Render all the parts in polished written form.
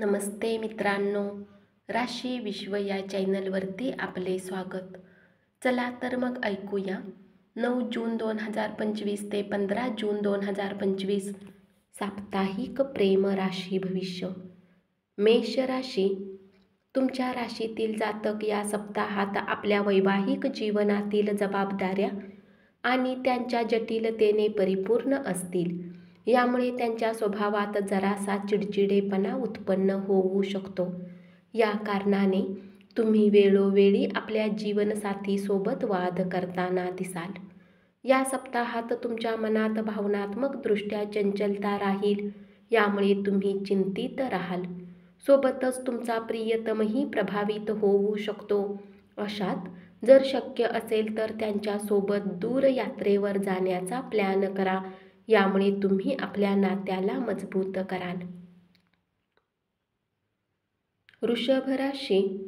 नमस्ते मित्रांनो, राशी विश्व या चॅनलवरती आपले स्वागत. चला तर मग ऐकूया 9 जून 2025 ते 15 जून 2025 साप्ताहिक प्रेम राशी भविष्य. मेष राशी. तुमच्या राशीतील जातक या सप्ताहात आपल्या वैवाहिक जीवनातील जबाबदाऱ्या आणि त्यांच्या जटिलतेने परिपूर्ण असतील. यामुळे त्यांच्या स्वभावात जरासा चिडचिडेपणा उत्पन्न होऊ शकतो. या कारणाने तुम्ही वेळोवेळी आपल्या जीवनसाथीसोबत वाद करताना दिसाल. या सप्ताहात तुमच्या मनात भावनात्मकदृष्ट्या चंचलता राहील. यामुळे तुम्ही चिंतित राहाल. सोबतच तुमचा प्रियतमही प्रभावित होऊ शकतो. अशात जर शक्य असेल तर त्यांच्यासोबत दूर यात्रेवर जाण्याचा प्लॅन करा. यामुळे तुम्ही आपल्या नात्याला मजबूत कराल. वृषभ राशी.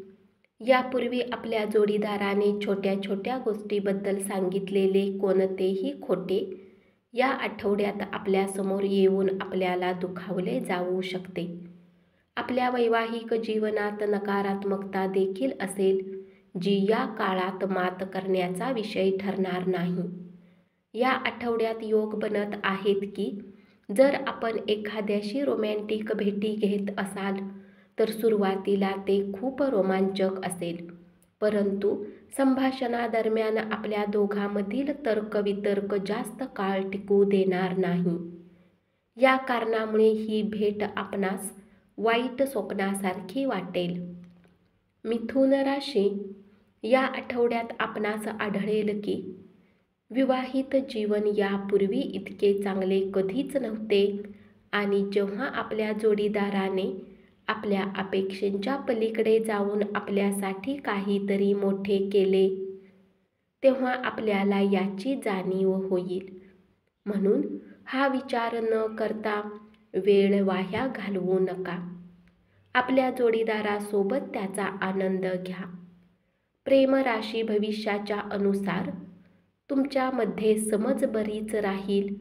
यापूर्वी आपल्या जोडीदाराने छोट्या छोट्या गोष्टीबद्दल सांगितलेले कोणतेही खोटे या आठवड्यात आपल्यासमोर येऊन आपल्याला दुखावले जाऊ शकते. आपल्या वैवाहिक जीवनात नकारात्मकता देखील असेल, जी या काळात मात करण्याचा विषय ठरणार नाही. या आठवड्यात योग बनत आहेत की जर आपण एखाद्याशी रोमॅन्टिक भेटी घेत असाल तर सुरुवातीला ते खूप रोमांचक असेल, परंतु संभाषणादरम्यान आपल्या दोघांमधील तर्कवितर्क जास्त काळ टिकू देणार नाही. या कारणामुळे ही भेट आपणास वाईट स्वप्नासारखी वाटेल. मिथुन राशी. या आठवड्यात आपणास आढळेल की विवाहित जीवन यापूर्वी इतके चांगले कधीच नव्हते आणि जेव्हा आपल्या जोडीदाराने आपल्या अपेक्षांच्या पलीकडे जाऊन आपल्यासाठी काहीतरी मोठे केले तेव्हा आपल्याला याची जाणीव होईल. म्हणून हा विचार न करता वेळ वाया घालवू नका. आपल्या जोडीदारासोबत त्याचा आनंद घ्या. प्रेम राशी भविष्याच्या अनुसार तुमच्यामध्ये समज बरीच राहील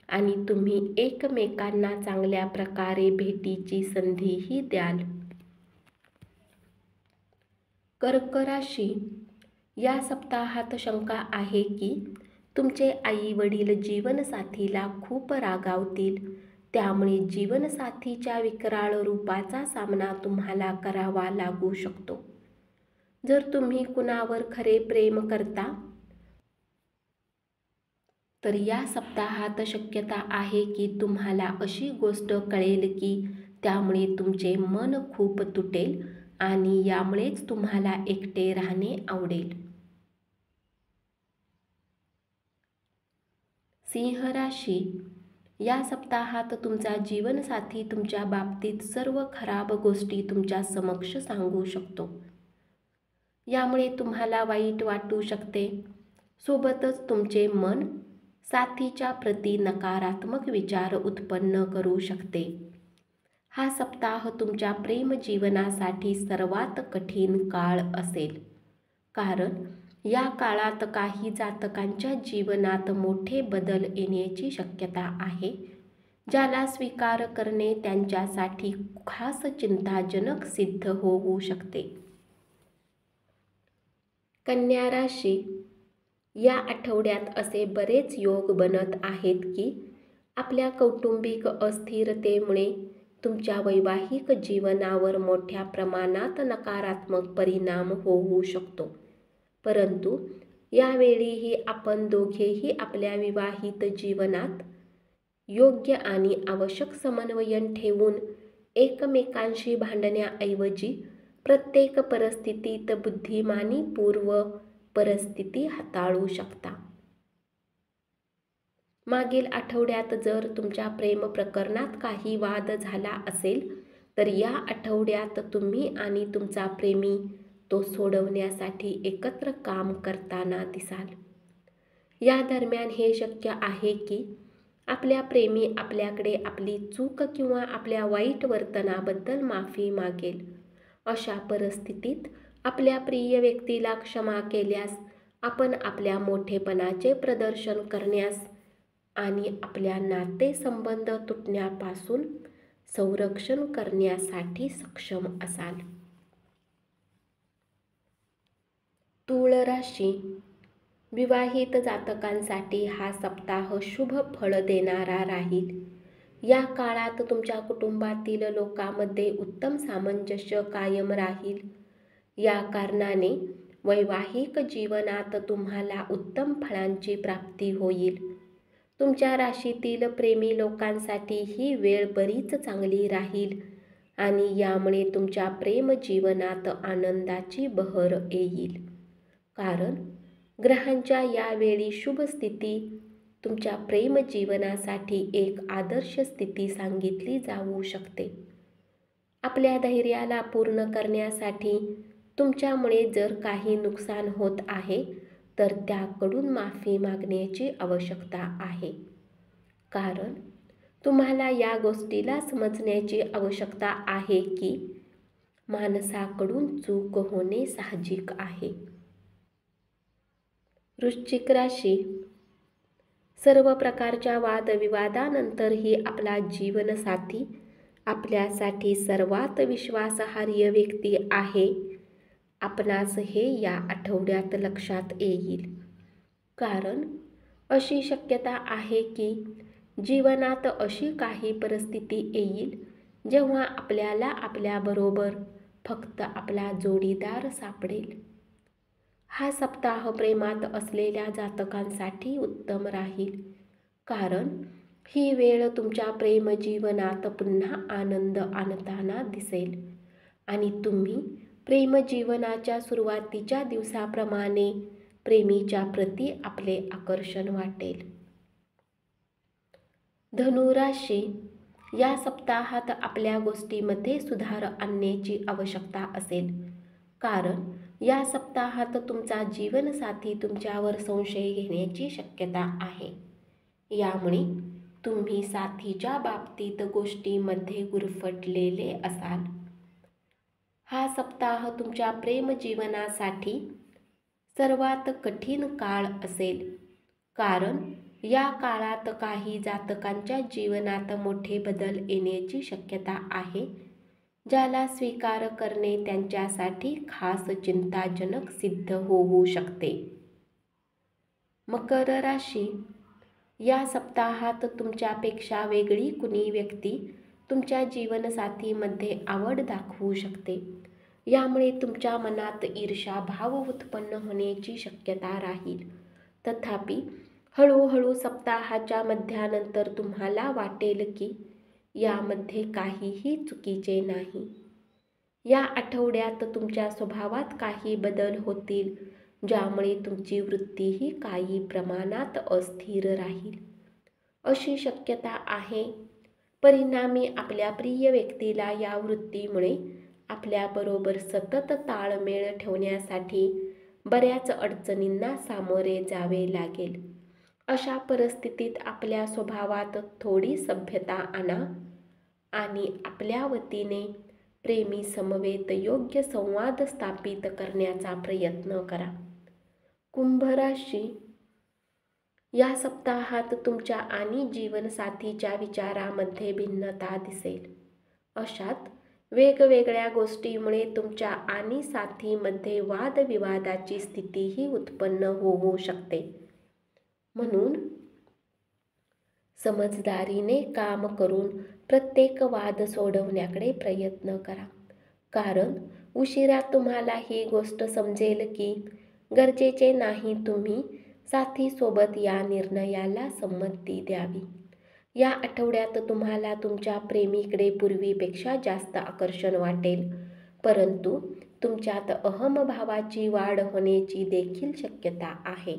आणि तुम्ही एकमेकांना चांगल्या प्रकारे भेटीची संधीही द्याल. कर्क राशी. या सप्ताहात शंका आहे की तुमचे आई वडील जीवनसाथीला खूप रागावतील. त्यामुळे जीवनसाथीच्या विकराळ रूपाचा सामना तुम्हाला करावा लागू शकतो. जर तुम्ही कुणावर खरे प्रेम करता तर या सप्ताहात शक्यता आहे की तुम्हाला अशी गोष्ट कळेल की त्यामुळे तुमचे मन खूप तुटेल आणि यामुळेच तुम्हाला एकटे राहणे आवडेल. सिंह राशी. या सप्ताहात तुमचा जीवनसाथी तुमच्या बाबतीत सर्व खराब गोष्टी तुमच्या समक्ष सांगू शकतो. यामुळे तुम्हाला वाईट वाटू शकते. सोबतच तुमचे मन साथीच्या प्रती नकारात्मक विचार उत्पन्न करू शकते. हा सप्ताह तुमच्या प्रेम जीवनासाठी सर्वात कठीण काळ असेल, कारण या काळात काही जातकांच्या जीवनात मोठे बदल येण्याची शक्यता आहे, ज्याला स्वीकार करणे त्यांच्यासाठी खास चिंताजनक सिद्ध होऊ शकते. कन्या राशी. या आठवड्यात असे बरेच योग बनत आहेत की आपल्या कौटुंबिक अस्थिरतेमुळे तुमच्या वैवाहिक जीवनावर मोठ्या प्रमाणात नकारात्मक परिणाम होऊ शकतो. परंतु यावेळीही आपण दोघेही आपल्या विवाहित जीवनात योग्य आणि आवश्यक समन्वयन ठेवून एकमेकांशी भांडण्याऐवजी प्रत्येक परिस्थितीत बुद्धिमानीपूर्वक परिस्थिती हाताळू शकता. मागील आठवड्यात जर तुमच्या प्रेम प्रकरणात काही वाद झाला असेल तर या आठवड्यात तुम्ही आणि तुमचा प्रेमी तो सोडवण्यासाठी एकत्र काम करताना दिसाल. या दरम्यान हे शक्य आहे की आपल्या प्रेमी आपल्याकडे आपली चूक किंवा आपल्या वाईट वर्तनाबद्दल माफी मागेल. अशा परिस्थितीत आपल्या प्रिय व्यक्तीला क्षमा केल्यास आपण आपल्या मोठेपणाचे प्रदर्शन करण्यास आणि आपल्या नातेसंबंध तुटण्यापासून संरक्षण करण्यासाठी सक्षम असाल. तूळ राशी, विवाहित जातकांसाठी हा सप्ताह शुभ फळ देणारा राहील. या काळात तुमच्या कुटुंबातील लोकांमध्ये उत्तम सामंजस्य कायम राहील. या कारणाने वैवाहिक जीवनात तुम्हाला उत्तम फळांची प्राप्ती होईल. तुमच्या राशीतील प्रेमी लोकांसाठी ही वेळ बरीच चांगली राहील आणि यामुळे तुमच्या प्रेम जीवनात आनंदाची बहर येईल. कारण ग्रहांच्या यावेळी शुभ स्थिती तुमच्या प्रेम जीवनासाठी एक आदर्श स्थिती सांगितली जाऊ शकते. आपल्या धैर्याला पूर्ण करण्यासाठी तुमच्यामुळे जर काही नुकसान होत आहे तर त्याकडून माफी मागण्याची आवश्यकता आहे. कारण तुम्हाला या गोष्टीला समजण्याची आवश्यकता आहे की माणसाकडून चूक होणे साहजिक आहे. वृश्चिक राशी, सर्व प्रकारच्या वादविवादानंतरही आपला जीवनसाथी आपल्यासाठी सर्वात विश्वासार्ह व्यक्ती आहे. आपणास हे या आठवड्यात लक्षात येईल. कारण अशी शक्यता आहे की जीवनात अशी काही परिस्थिती येईल जेव्हा आपल्याला आपल्याबरोबर फक्त आपला जोडीदार सापडेल. हा सप्ताह प्रेमात असलेल्या जातकांसाठी उत्तम राहील. कारण ही वेळ तुमच्या प्रेमजीवनात पुन्हा आनंद आणताना दिसेल आणि तुम्ही प्रेमजीवनाच्या सुरुवातीच्या दिवसाप्रमाणे प्रेमीच्या प्रती आपले आकर्षण वाटेल. धनुराशी, या सप्ताहात आपल्या गोष्टीमध्ये सुधार आणण्याची आवश्यकता असेल. कारण या सप्ताहात तुमचा जीवनसाथी तुमच्यावर संशय घेण्याची शक्यता आहे. यामुळे तुम्ही साथीच्या बाबतीत गोष्टीमध्ये गुरफटलेले असाल. हा सप्ताह तुमच्या प्रेमजीवनासाठी सर्वात कठीण काळ असेल. कारण या काळात काही जातकांच्या जीवनात मोठे बदल येण्याची शक्यता आहे, ज्याला स्वीकार करणे त्यांच्यासाठी खास चिंताजनक सिद्ध होऊ शकते. मकर राशी, या सप्ताहात तुमच्यापेक्षा वेगळी कुणी व्यक्ती तुमच्या जीवनसाथीमध्ये आवड दाखवू शकते. यामुळे तुमच्या मनात ईर्ष्याभाव उत्पन्न होण्याची शक्यता राहील. तथापि हळूहळू सप्ताहाच्या मध्यानंतर तुम्हाला वाटेल की यामध्ये काहीही चुकीचे नाही. या आठवड्यात तुमच्या स्वभावात काही बदल होतील, ज्यामुळे तुमची वृत्तीही काही प्रमाणात अस्थिर राहील अशी शक्यता आहे. परिणामी आपल्या प्रिय व्यक्तीला या वृत्तीमुळे आपल्याबरोबर सतत ताळमेळ ठेवण्यासाठी बऱ्याच अडचणींना सामोरे जावे लागेल. अशा परिस्थितीत आपल्या स्वभावात थोडी सभ्यता आणा आणि आपल्या वतीने प्रेमी समवेत योग्य संवाद स्थापित करण्याचा प्रयत्न करा. कुंभ राशी, या सप्ताहात तुमच्या आणि जीवनसाथीच्या विचारामध्ये भिन्नता दिसेल. अशात वेगवेगळ्या गोष्टीमुळे तुमच्या आणि साथीमध्ये वादविवादाची स्थितीही उत्पन्न होऊ शकते. म्हणून समजदारीने काम करून प्रत्येक वाद सोडवण्याकडे प्रयत्न करा. कारण उशिरा तुम्हाला ही गोष्ट समजेल की गरजेचे नाही तुम्ही साथीसोबत या निर्णयाला संमती द्यावी. या आठवड्यात तुम्हाला तुमच्या प्रेमीकडे पूर्वीपेक्षा जास्त आकर्षण वाटेल, परंतु तुमच्यात अहमभावाची वाढ होण्याची देखील शक्यता आहे.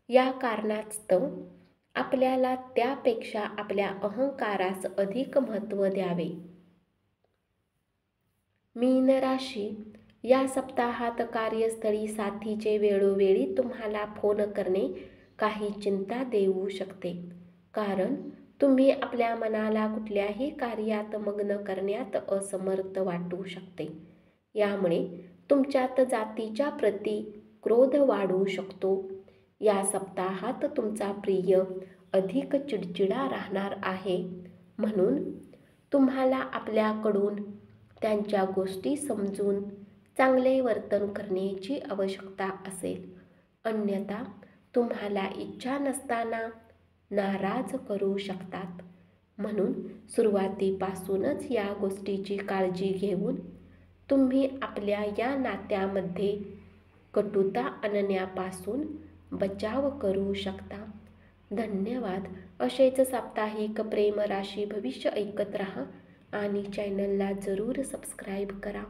या कारणास्तव आपल्याला त्यापेक्षा आपल्या अहंकारास अधिक महत्त्व द्यावे. मीन राशी, या सप्ताहात कार्यस्थळी साथीचे वेळोवेळी तुम्हाला फोन करणे काही चिंता देऊ शकते. कारण तुम्ही आपल्या मनाला कुठल्याही कार्यात मग्न करण्यात असमर्थ वाटू शकते. यामुळे तुमच्यात जातीच्या प्रती क्रोध वाढू शकतो. या सप्ताहात तुमचा प्रिय अधिक चिडचिडा राहणार आहे. म्हणून तुम्हाला आपल्याकडून त्यांच्या गोष्टी समजून चांगले वर्तन करण्याची आवश्यकता असेल, अन्यथा तुम्हाला इच्छा नसताना नाराज करू शकतात. म्हणून सुरुवातीपासूनच या गोष्टीची काळजी घेऊन तुम्ही आपल्या या नात्यामध्ये कटुता आणण्यापासून बचाव करू शकता. धन्यवाद. असेच साप्ताहिक प्रेम राशी भविष्य ऐकत राहा आणि चॅनलला जरूर सबस्क्राईब करा.